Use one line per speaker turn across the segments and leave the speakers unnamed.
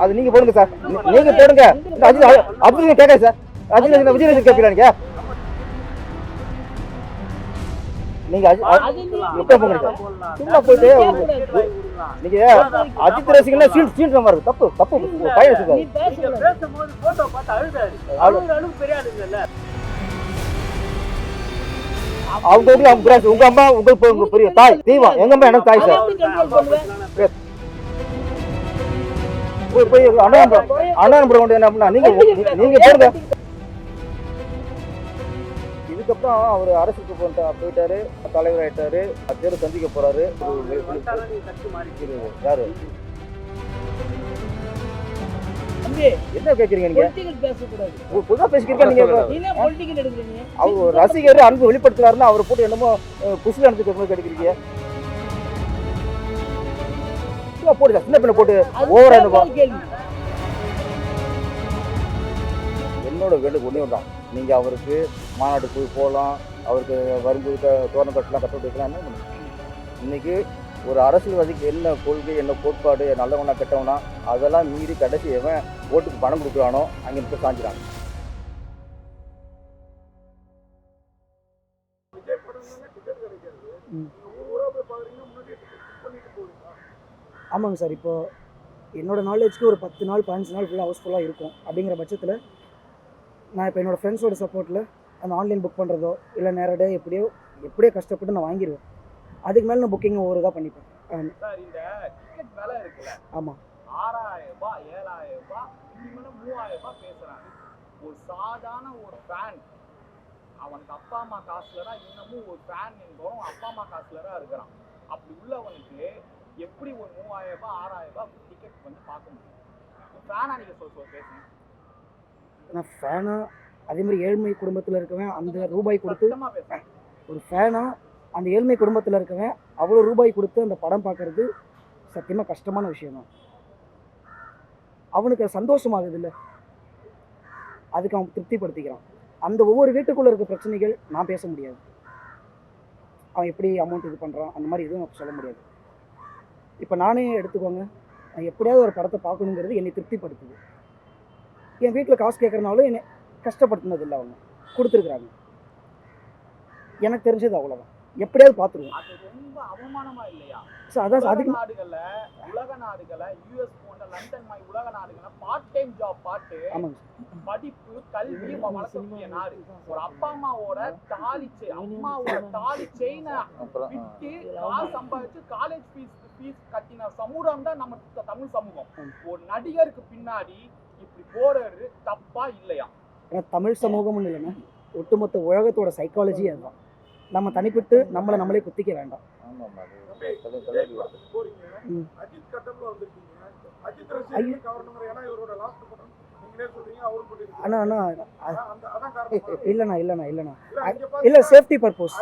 அது நீங்க போடுங்க சார், நீங்க போடுங்க. அப்படி நீங்க கேட்க சார், விஜய் கேட்கல நீங்க எப்ப போங்க சும்மா போயிட்டு நீங்க அஜித் ரசிகர்னா சீல்ற மாதிரி தப்பு தப்பு பையன் அவங்க உங்க அம்மா உங்களுக்கு பெரிய தாய் தெய்வம். எங்க அம்மா எனக்கு தாய் சார். போய் அண்ணாநம்பர் கொண்டு என்ன பண்ணா நீங்க போடுங்க. இதுக்கப்புறம் அவர் அரசுக்கு போயிட்டாரு, தலைவர் ஆயிட்டாரு, தேர்வு சந்திக்க போறாரு. யாரு என்ன கேக்குறீங்க நீங்க? புதுசா பேசிக்கிறீங்க நீங்க. அவர் ரசிகர் அன்பு வெளிப்படுத்துறாருன்னா அவரை போட்டு என்னமோ குசில அனுப்பிச்சு கேட்கிறீங்க. போட்டு சின்ன பின்ன போட்டு ஓவரா என்னோட வேண்டுகோள் ஒண்ணே தான், நீங்க அவருக்கு மாநாட்டுக்கு போகலாம், அவருக்கு வரும்போது தோரணம் கட்டலாம், கட்ட வைக்கலாம். என்ன பண்ணுங்க இன்னைக்கு ஒரு அரசியல்வாதிக்கு என்ன கொள்கை, என்ன கோட்பாடு, நல்லவனா கெட்டவனா அதெல்லாம் மீறி கடைசி எவன் ஓட்டுக்கு பணம் கொடுக்குறானோ அங்கே இருக்க சாஞ்சிடாங்க.
ஆமாங்க சார். இப்போ என்னோட நாலேஜ்க்கு ஒரு 10 நாள் 15 நாள் ஃபுல்லாக ஹவுஸ்ஃபுல்லாக இருக்கும். அப்படிங்கிற பட்சத்தில் நான் இப்போ என்னோடய ஃப்ரெண்ட்ஸோட சப்போர்ட்டில் அந்த ஆன்லைன் புக் பண்ணுறதோ இல்லை நேரடியாக எப்படியோ கஷ்டப்பட்டு நான் வாங்கிடுவேன். அதுக்கு மேலே நான் புக்கிங் ஒவ்வொரு இதாக பண்ணிப்பேன். ஆமாம்,
6000 7000 மினிமம் 3000 பேசுகிறாங்க. ஒரு சாதாரண ஒரு ஃபேன் அவனுக்கு அப்பா அம்மா காசுல தான் இன்னமும் ஒரு ஃபேன் என்பவன் அப்பா அம்மா காசுல தான் இருக்கிறான். அப்படி உள்ளவனுக்கு எப்படி ஒரு 3000 6000 டிக்கெட் வந்து பார்க்க முடியும்? ஃபேனா நீங்கள் பேசுங்க.
நான் ஃபேனா அதே மாதிரி ஏழ்மை குடும்பத்தில் இருக்கவன் அந்த ரூபாய் கொடுத்து ஒரு ஃபேனா அந்த ஏழ்மை குடும்பத்தில் இருக்கவன் அவ்வளோ ரூபாய் கொடுத்து அந்த படம் பார்க்கறது சத்தியமாக கஷ்டமான விஷயம் தான். அவனுக்கு சந்தோஷமாகுது இல்லை, அதுக்கு அவன் திருப்திப்படுத்திக்கிறான். அந்த ஒவ்வொரு வீட்டுக்குள்ளே இருக்க பிரச்சனைகள் நான் பேச முடியாது. அவன் எப்படி அமௌண்ட் இது பண்ணுறான் அந்த மாதிரி எதுவும் நான் சொல்ல முடியாது. இப்போ நானே எடுத்துக்கோங்க, நான் எப்படியாவது ஒரு படத்தை பார்க்கணுங்கிறது என்னை திருப்திப்படுத்துது. என் வீட்டில் காசு கேட்குறனாலும் என்னை கஷ்டப்படுத்தினது இல்லை, அவங்க கொடுத்துருக்குறாங்க. எனக்கு தெரிஞ்சது அவ்வளோதான், எப்படியாவது பார்த்துருவோம்.
அது ரொம்ப அவமானமா இல்லையா?
அதான்
அதுக்கு நாடுகள்ல உலக நாடுகள்ல யூஎஸ் போன்ற லண்டன் மாதிரி உலக நாடுகள்ல பார்ட் டைம் ஜாப் பார்த்து படிப்பு கல்வி வளர்க்கக்கூடிய நாடு. ஒரு அப்பா அம்மாவோட தாலி செயினை விட்டு காசு சம்பாதிச்சு காலேஜ் ஃபீஸ் கட்டின சமூகம் தான் நம்ம தமிழ் சமூகம். ஒரு நடிகருக்கு பின்னாடி இப்படி போறது தப்பா இல்லையா?
தமிழ் சமூகம்னு இல்லைன்னா ஒட்டுமொத்த உலகத்தோட சைக்காலஜி அதுதான். நம்ம தனிப்பட்டு நம்மளே குத்திக்க வேண்டாம். இல்ல சேஃப்டி பர்பஸ்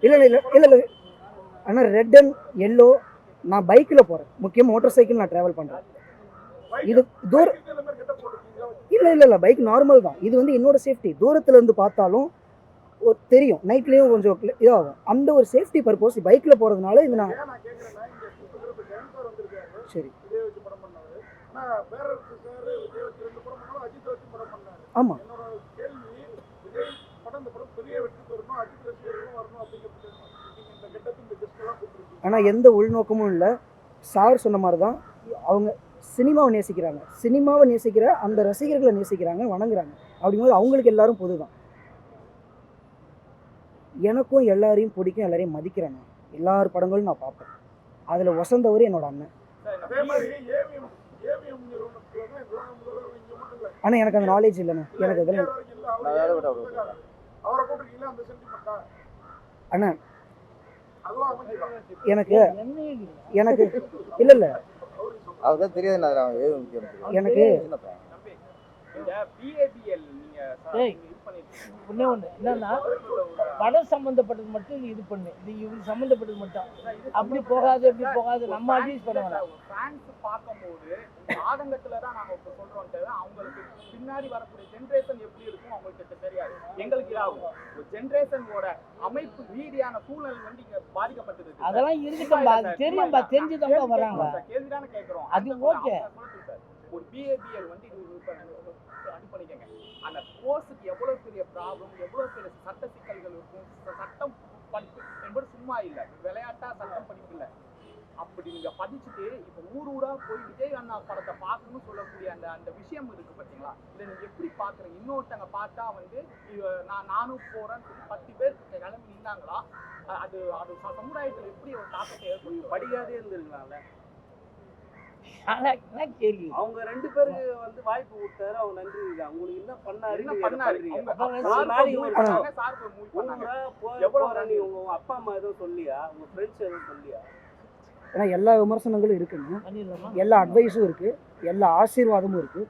இல்ல ஆனா ரெட் அண்ட் எல்லோ நான் பைக்ல போறேன், முக்கியம் மோட்டார் சைக்கிள் நான் டிராவல் பண்றேன். இது தூரம் இல்ல பைக் நார்மல் தான். இது வந்து என்னோட சேஃப்டி. தூரத்துல இருந்து பார்த்தாலும் தெரியும், நைட்லேயும் கொஞ்சம் இதாகும். அந்த ஒரு சேஃப்டி பர்பஸ் பைக்கில் போகிறதுனால இது நான் சரி. ஆமாம், ஆனால் எந்த உள்நோக்கமும் இல்லை. சார் சொன்ன மாதிரி தான் அவங்க சினிமாவை நேசிக்கிறாங்க, சினிமாவை நேசிக்கிற அந்த ரசிகர்களை நேசிக்கிறாங்க, வணங்குறாங்க. அப்படிங்கும்போது அவங்களுக்கு எல்லாரும் பொது தான். எனக்கும் எல்லாரையும் பிடிக்கும், எல்லாரையும் மதிக்கிறேன். நான் எல்லார் படங்களும் நான் பார்ப்பேன். அதில் வசந்தவர் என்னோட அண்ணன். ஆனால் எனக்கு அந்த நாலேஜ் இல்லைண்ணா. எனக்கு அதெல்லாம் அண்ணா எனக்கு இல்லை
அதுதான் தெரியாது.
எனக்கு
பண்ணிருக்கீங்க.
ஒண்ணு என்னன்னா படம் சம்பந்தப்பட்டது மட்டும் இது பண்ணு, இது இவங்க சம்பந்தப்பட்டது மட்டும் அப்படி போகாது இப்படி போகாது நம்ம அட்வைஸ் பண்ண வேணாம்.
ஃபேன்ஸ் பார்க்கும்போது ஆதங்கத்துல தான் நாங்க இப்ப சொல்றோம்ட்டு அவங்களுக்கு பின்னாடி வரக்கூடிய ஜெனரேஷன் எப்படி இருக்கும் அவங்களுக்கு தெரியாது. எங்களுக்கு இதாகும் ஒரு ஜெனரேஷனோட அமைப்பு ரீதியான சூழல் வந்து இங்க பாதிக்கப்பட்டது.
அதெல்லாம் இருக்குதும்பா, அது தெரியும்பா, தெரிஞ்சுதான் வராங்க.
கேள்விதானே கேட்கிறோம்.
அது ஓகே.
ஒரு BABL வந்து இது பண்ணிக்கங்க. அந்த கோர்ஸுக்கு எவ்வளவு பெரிய ப்ராப்ளம், எவ்வளவு பெரிய சட்ட சிக்கல்கள் இருக்கும். சட்டம் படிப்பு என்பது சும்மா இல்லை, விளையாட்டா சட்டம் படிப்பு இல்லை. அப்படி நீங்க படிச்சுட்டு இப்ப ஊரா போய் விஜய் அண்ணா படத்தை பார்க்கணும்னு சொல்லக்கூடிய அந்த விஷயம் இருக்கு பாத்தீங்களா? இதை நீங்க எப்படி பாக்குறீங்க? இன்னொருத்தங்க பார்த்தா வந்து நானும் போறேன் 10 பேர் கிளம்பி நின்றாங்களா, அது அது சமுதாயத்துல எப்படி ஒரு தாக்கத்தை ஏற்படுத்தும்?
படிக்காதே இருந்திருக்கலாம்ல.
ஆனா என்ன கேள்வி,
அவங்க 2 பேருக்கு வந்து வாய்ப்பு கொடுத்தாரு, அவங்க நன்றி. அவங்களுக்கு என்ன பண்ணாரு,
என்ன பண்ணாரு?
உங்க அப்பா அம்மா எதுவும் சொல்லியா, உங்க ஃப்ரெண்ட்ஸ் எதுவும் சொல்லியா?
ஏன்னா எல்லா விமர்சனங்களும் இருக்குங்க,
பண்ணிடலாமா?
எல்லா அட்வைஸும் இருக்குது, எல்லா ஆசீர்வாதமும் இருக்குது,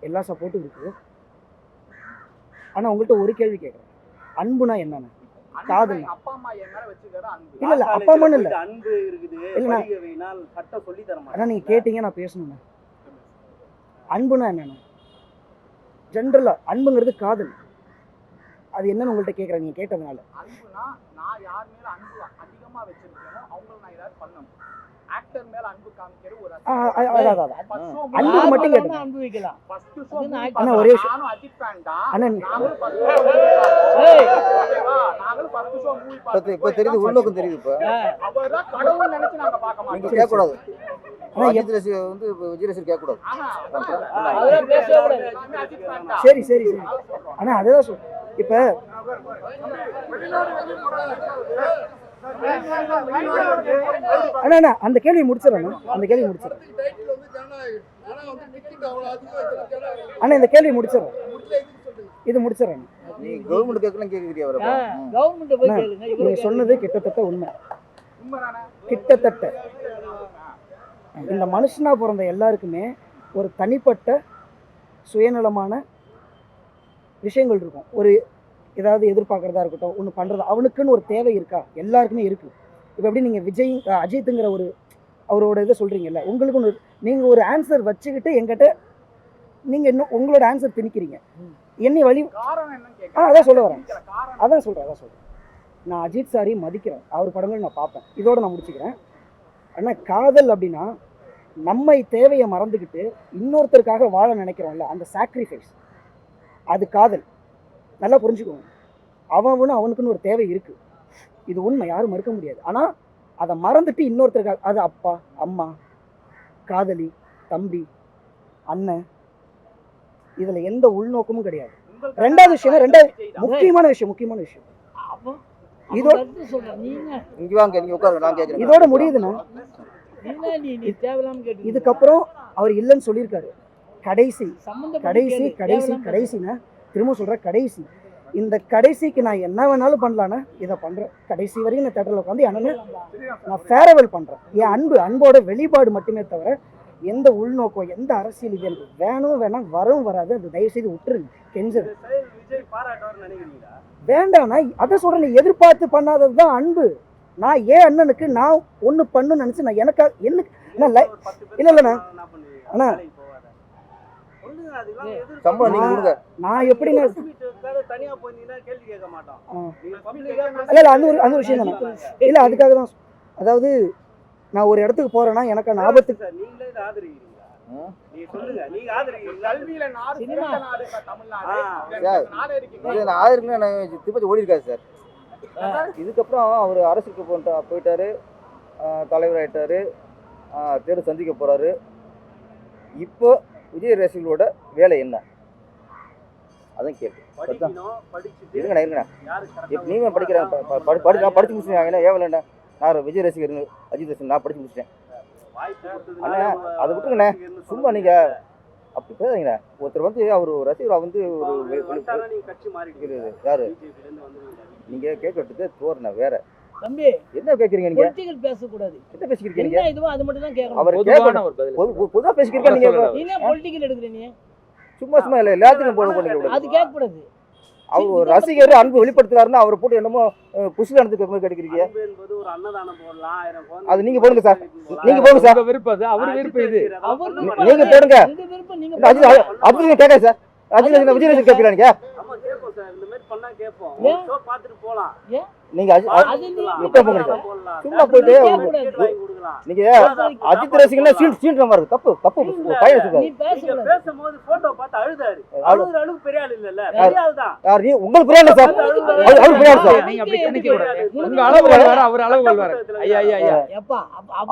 எல்லா சப்போர்ட்டும் இருக்குது. ஆனால் உங்கள்கிட்ட ஒரு கேள்வி கேட்குறேன், அன்புனா என்னென்ன? காதல்
அப்பா அம்மா என் மேல வச்சுக்கிற அன்பு
இல்ல இல்ல அப்பா அம்மான்னு இல்ல,
அன்பு இருக்குது.
இல்லைண்ணா
படிக்கவைனால் சட்டம் சொல்லி தர மாட்டேன்.
ஆனால் நீங்கள் கேட்டீங்க, நான் பேசணுண்ணா. அன்புனா என்னென்ன? ஜென்ரலாக அன்புங்கிறது காதல், அது என்னன்னு உங்கள்கிட்ட கேட்குறேன் நீங்கள் கேட்டதுனால.
அன்புனா நான் யார் மேல அன்பு அதிகமா வச்சிருக்கேனோ அவங்கள நான் ஏதாவது பண்ணணும். ஆக்டர் மேல அன்பு காமிக்கிற ஒரு
அன்பு மட்டும் கேட்டேன்.
அன்பு வைக்கலாம்.
அண்ணா ஒரே விஷயம்,
நானும் அஜித் ஃபேன் தான்.
அண்ணா
நாங்களும் ஃபர்ஸ்ட் ஷோ மூவி பார்த்தோம்.
இப்போ தெரியுது, உள்ளுக்கும் தெரியுது. இப்போ
அவர்தான் கடவுள் நினைச்சு நாங்க பார்க்க
நீங்க
மாட்டோம்.
கேட்கக்கூடாது. அஜித் ரசிகர் வந்து விஜய் ரசிகர் கேட்கக்கூடாது.
அதெல்லாம் பேசவே கூடாது.
அஜித் ஃபேன் தான்.
சரி சரி சரி அண்ணா அதேதான் சொல். இப்போ அண்ணா அண்ணா அந்த கேள்வி முடிச்சிடறேன், அந்த கேள்வி முடிச்சிடறேன் அண்ணா, இந்த கேள்வி முடிச்சிடறேன், இது முடிச்சிடறேன்.
நீ கவர்மெண்ட் கேட்கலாம் கேட்குறியா? அவரை
கவர்மெண்ட் போய் கேளுங்க.
நீங்க சொன்னது கிட்டத்தட்ட உண்மை,
உண்மைதானே?
கிட்டத்தட்ட. இந்த மனுஷனா பிறந்த எல்லாருக்குமே ஒரு தனிப்பட்ட சுயநலமான விஷயங்கள் இருக்கும். ஒரு ஏதாவது எதிர்பார்க்குறதா இருக்கட்டும், ஒன்று பண்ணுறது, அவனுக்குன்னு ஒரு தேவை இருக்கா? எல்லாருக்குமே இருக்குது. இப்போ எப்படி நீங்கள் விஜய் அஜித்துங்கிற ஒரு அவரோட இதை சொல்கிறீங்கல்ல, உங்களுக்கு ஒன்று, நீங்கள் ஒரு ஆன்சர் வச்சுக்கிட்டு எங்கிட்ட நீங்கள் இன்னும் உங்களோட ஆன்சர் திணிக்கிறீங்க. என்னை வழி
காரணம் என்னன்னு கேட்க
அதான் சொல்ல வரேன்,
காரணம்
அதான் சொல்கிறேன். நான் அஜித் சாரி மதிக்கிறேன், அவர் படங்கள் நான் பார்ப்பேன். இதோடு நான் முடிச்சுக்கிறேன். ஆனால் காதல் அப்படின்னா நம்மை தேவையை மறந்துக்கிட்டு இன்னொருத்தருக்காக வாழ நினைக்கிறோம்ல, அந்த சாக்ரிஃபைஸ், அது காதல். நல்லா புரிஞ்சுக்கோங்க. அவனுக்குன்னு ஒரு தேவை இருக்குது, இது உண்மை, யாரும் மறுக்க முடியாது. ஆனால் அதை மறந்துட்டு இன்னொருத்தருக்காக, அது அப்பா அம்மா, காதலி, தம்பி, அண்ணன், இதில் எந்த உள்நோக்கமும் கிடையாது. ரெண்டாவது விஷயம், முக்கியமான விஷயம் இதோட
சொல்றேன். நீங்க
இங்க வாங்க, நீங்க உட்காருங்க, நான் கேட்குறேன்.
இதோட முடியுதுண்ணா.
நீ தேவையில்லாம கேட்டு
இதுக்கப்புறம் அவர் இல்லைன்னு சொல்லியிருக்காரு. கடைசினா திரும்ப சொல்கிறேன், கடைசி. இந்த கடைசிக்கு நான் என்ன வேணாலும் பண்ணலான்னா இதை பண்ணுறேன். கடைசி வரையும் நான் தேட்டரில் உட்காந்து என்னன்னு நான் ஃபேரவெல் பண்ணுறேன். என் அன்போட வெளிப்பாடு மட்டுமே தவிர எந்த உள்நோக்கம், எந்த அரசியல் இது எனக்கு வேணாம், வராது. அது தயவுசெய்து விட்டுருங்க, கெஞ்சது. வேண்டாம்னா அதை சொல்கிறேன், எதிர்பார்த்து பண்ணாதது தான் அன்பு. நான் ஏன் அண்ணனுக்கு நான் ஒன்று பண்ணுன்னு நினச்சி நான் எனக்காக இல்லைண்ணா அண்ணா
சம்பளம் நீங்க கொடுங்க.
நான் எப்படி
தனியா போனீங்கன்னா கேள்வி கேட்க மாட்டோம்.
இல்லை அந்த ஒரு விஷயம் தானே. இல்லை அதுக்காக தான், அதாவது நான் ஒரு இடத்துக்கு போகிறேன்னா எனக்கு அந்த ஆபத்துக்கு
நீங்களே இதை ஆதரிக்கிறீங்களா? நீங்க சொல்லுங்க, நீங்க ஆதரிக்கிறீங்களா?
கல்வியில நாடு சிறந்த நாடு தமிழ்நாடு. நாடு இருக்கீங்க.
இதை நான் ஆதரிக்கணும், நான் திருப்பதி ஓடி இருக்காது சார். இதுக்கப்புறம் அவர் அரசுக்கு போயிட்டாரு, தலைவர் ஆயிட்டாரு, தேர்தல் சந்திக்க போறாரு. இப்போ விஜய் ரசிகர்களோட வேலை என்ன? அதான் கேள்வி. இருங்கண்ணா இப்போ நீங்கள் படிக்கிறேன், நான் படிச்சு முடிச்சுட்டேன். ஏன்னா ஏவலண்ணா, நான் விஜய் ரசிகர், அஜித் ரசிகர், நான் படிச்சு முடிச்சிட்டேன். அண்ணா அதை விட்டுங்கண்ணே, சும்மா நீங்கள் அப்படி பேசுறீங்கண்ணா. ஒருத்தர் வந்து அவர் ரசிகர் வந்து ஒரு யாரு நீங்கள் கேட்கறதுக்கு தோறண்ணா வேற.
தம்பி
என்ன கேக்குறீங்க நீங்க?
பொலிட்டிக்கல் பேச கூடாது.
என்ன பேசிக்கிறீங்க?
என்ன இதுவோ அது மட்டும் தான் கேட்கணும்.
அவர் கேட்கணும், ஒரு பதில் பொதுவா பேசிக்கிறீங்க நீங்க.
நீ என்ன பொலிட்டிக்கல் எடுக்குறீங்க?
சும்மா இல்ல எல்லாத்துக்கும் போட கூடாது.
அது கேட்க கூடாது.
அவர் ஒரு ரசிகர் அன்பு வெளிப்படுத்துறாருன்னா அவரை போட்டு என்னமோ புதுசுல நடந்து கிடைக்கிறீங்க.
அன்பு என்பது ஒரு அன்னதானம் போடலாம், 1000 குழந்தை
அது நீங்க போடுங்க சார்,
போடலாம்.
நீங்க போடுங்க சார்,
உங்க விருப்பம் அது, அவர் விருப்பம் இது.
அதெல்லாம் பண்ண
அவர்
மாட்டாங்க.
நீங்க போடுங்க.
உங்க விருப்பம் நீங்க
இல்ல, அஜித் அப்படி நீங்க கேட்காது சார். அஜித் விஜய் கேட்பீங்களா நீங்க?
ஆமா கேட்போம் சார், இந்த மாதிரி பண்ணா கேட்போம்.
ஏன்?
ஷோ பார்த்துட்டு போலாம்.
நீங்க
அது
கொடுக்கலாம்.
எப்ப போடுங்க சார்?
போடலாம்.
சும்மா போயிட்டு
டிக்கெட் வாங்கி கொடுக்கலாம்.
நீங்க அஜித் ரசிகர்னா சீன்ற மாதிரி இருக்கு. தப்பு தப்பு பையன் சொல்றாரு.
நீ
நீங்க
பேசக்கூடாது.
பேசும்போது போட்டோ பார்த்து அழுதாரு. அழுகுற அளவுக்கு பெரிய ஆள் இல்லல்ல, பெரிய ஆள் தான்.
யார் நீ? உங்களுக்கு புரியல சார். அவர் புரியாது சார்.
நீங்க அப்படி கணிக்க கூடாது. உங்க அளவுகள் வேற, அவர் அளவுகள் வேற. ஐயா ஐயா ஐயா.
எப்பா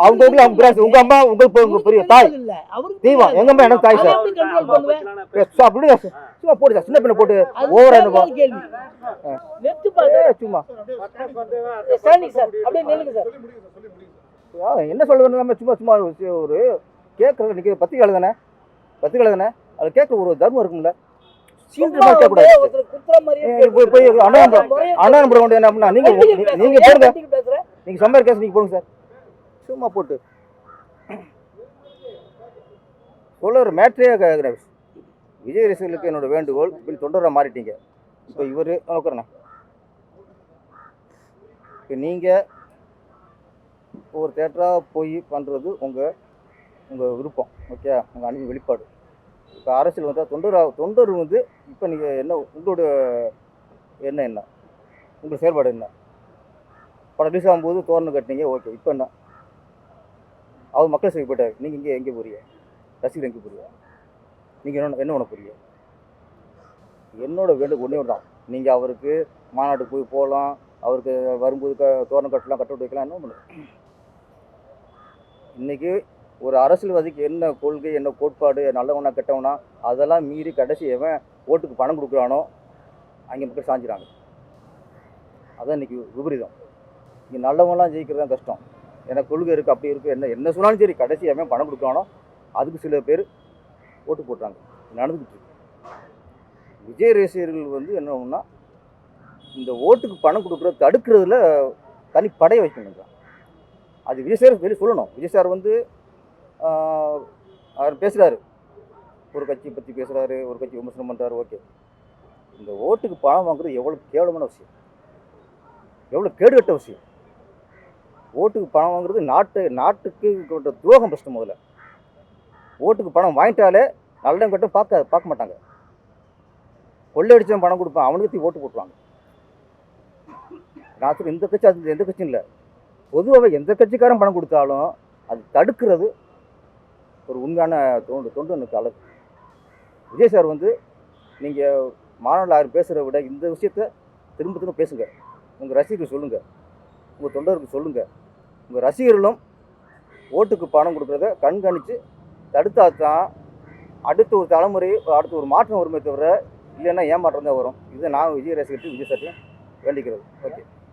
அவங்க அவங்க புரியாது. உங்க அம்மா உங்களுக்கு பெரிய தாய்
இல்ல அவருக்கு
தெய்வம். எங்க அம்மா எனக்கு தாய் சார்.
எப்படி கண்ட்ரோல் பண்ணுவேன்?
அப்படி சும்மா போடு சார். சின்ன பிள்ளை போட்டு
அது
ஓவரா
தேவையான கேள்வி. வெத்து பாரு.
சும்மா
ஸ்டாண்டிங் சார் அப்படியே நில்லுங்க சார்.
என்ன சொல்றது? நம்ம சும்மா சும்மா ஒரு கேட்கறது இன்னைக்கு பத்திரிகை தானே, பத்திரிகை தானே, அது கேட்க ஒரு தர்மம் இருக்கும்ல. சீன்ற மாதிரி கேட்கக்கூடாது.
ஒருத்தர் குத்துற மாதிரியே
போய் போய் அண்ணன் போட வேண்டிய என்ன பண்ணா நீங்க நீங்க போடுங்க.
பேசுறேன்.
நீங்க சம்பர் கேஸ் நீங்க போடுங்க சார். சும்மா போட்டு சொல்ல ஒரு மேட்ரே கேட்குறேன். விஜய் ரசிகர்களுக்கு என்னோட வேண்டுகோள், இப்படி தொண்டராக மாறிட்டீங்க. இப்போ இவர் உட்காரண்ணா, இப்போ நீங்கள் ஒரு தேட்டராக போய் பண்ணுறது உங்கள் விருப்பம், ஓகே, உங்கள் அன்பு வெளிப்பாடு. இப்போ அரசியல் வந்தால் தொண்டர் வந்து இப்போ நீங்கள் என்ன உங்களோட என்ன உங்கள் செயல்பாடு என்ன? படம் ரிலீஸ் ஆகும்போது தோரணம் கட்டினீங்க, ஓகே. இப்போ என்ன? அவர் மக்கள் சேவை போயிட்டார், நீங்கள் எங்கே போறீங்க? ரசிகர் எங்கே போறீங்க? நீங்கள் என்ன பண்ண போறீங்க? என்னோட வேண்டுகோள் ஒன்றே ஒன்று தான். நீங்கள் அவருக்கு மாநாட்டுக்கு போய் போகலாம், அவருக்கு வரும்போது தோரணம் கட்டலாம், கட்ட வைக்கலாம், என்ன பண்ணுங்க. இன்றைக்கி ஒரு அரசியல்வாதிக்கு என்ன கொள்கை, என்ன கோட்பாடு, நல்லவனா கெட்டவனா, அதெல்லாம் மீறி கடைசி எவன் ஓட்டுக்கு பணம் கொடுக்குறானோ அங்கே மக்கள் சாஞ்சிறாங்க. அதான் இன்றைக்கி விபரீதம். இங்கே நல்லவங்களாம் ஜெயிக்கிறது தான் கஷ்டம். எனக்கு கொள்கை இருக்குது, அப்படி இருக்குது, என்ன சொன்னாலும் சரி, கடைசி எவன் பணம் கொடுக்குறானோ அதுக்கு சில பேர் ஓட்டு போட்டுறாங்க. நடந்துக்கிட்டு இருக்கு. விஜய் ரசிகர்கள் வந்து என்னன்னா இந்த ஓட்டுக்கு பணம் கொடுக்குறது தடுக்கிறதுல தனி படையை வைக்கணுங்க. அது விஜய் சார் வெளியே சொல்லணும். விஜய் சார் வந்து அவர் பேசுகிறாரு, ஒரு கட்சியை பற்றி பேசுகிறாரு, ஒரு கட்சி விமர்சனம் பண்ணுறாரு, ஓகே. இந்த ஓட்டுக்கு பணம் வாங்குறது எவ்வளோ கேவலமான விஷயம், எவ்வளோ கேடுகட்ட விஷயம். ஓட்டுக்கு பணம் வாங்குறது நாட்டுக்கு துரோகம் ஃபஸ்ட்டு. முதல்ல ஓட்டுக்கு பணம் வாங்கிட்டாலே நல்ல கட்டம் பார்க்க மாட்டாங்க. கொள்ளையடிச்சவன் பணம் கொடுப்பான், அவனுக்கு ஓட்டு போட்டுருவாங்க. நான் சொல்ல இந்த கட்சி அது எந்த கட்சியும் இல்லை, பொதுவாக எந்த கட்சிக்காரன் பணம் கொடுத்தாலும் அது தடுக்கிறது ஒரு உண்மையான தொண்டு எனக்கு அழகு. விஜய் சார் வந்து நீங்கள் மாநாட்டில் 1000 பேசுகிறத விட இந்த விஷயத்த திரும்ப பேசுங்க. உங்கள் ரசிகர்கள் சொல்லுங்கள், உங்கள் தொண்டருக்கு சொல்லுங்கள். உங்கள் ரசிகர்களும் ஓட்டுக்கு பணம் கொடுக்குறத கண்காணித்து தடுத்தா தான் அடுத்த ஒரு தலைமுறை, அடுத்த ஒரு மாற்றம் வருமே தவிர இல்லைன்னா ஏமாற்றம் தான் வரும். இதை நான் விஜய் ரசிகர்கிட்ட விஜய் சார்ட்டையும் வேண்டிக்கிறது. ஓகே.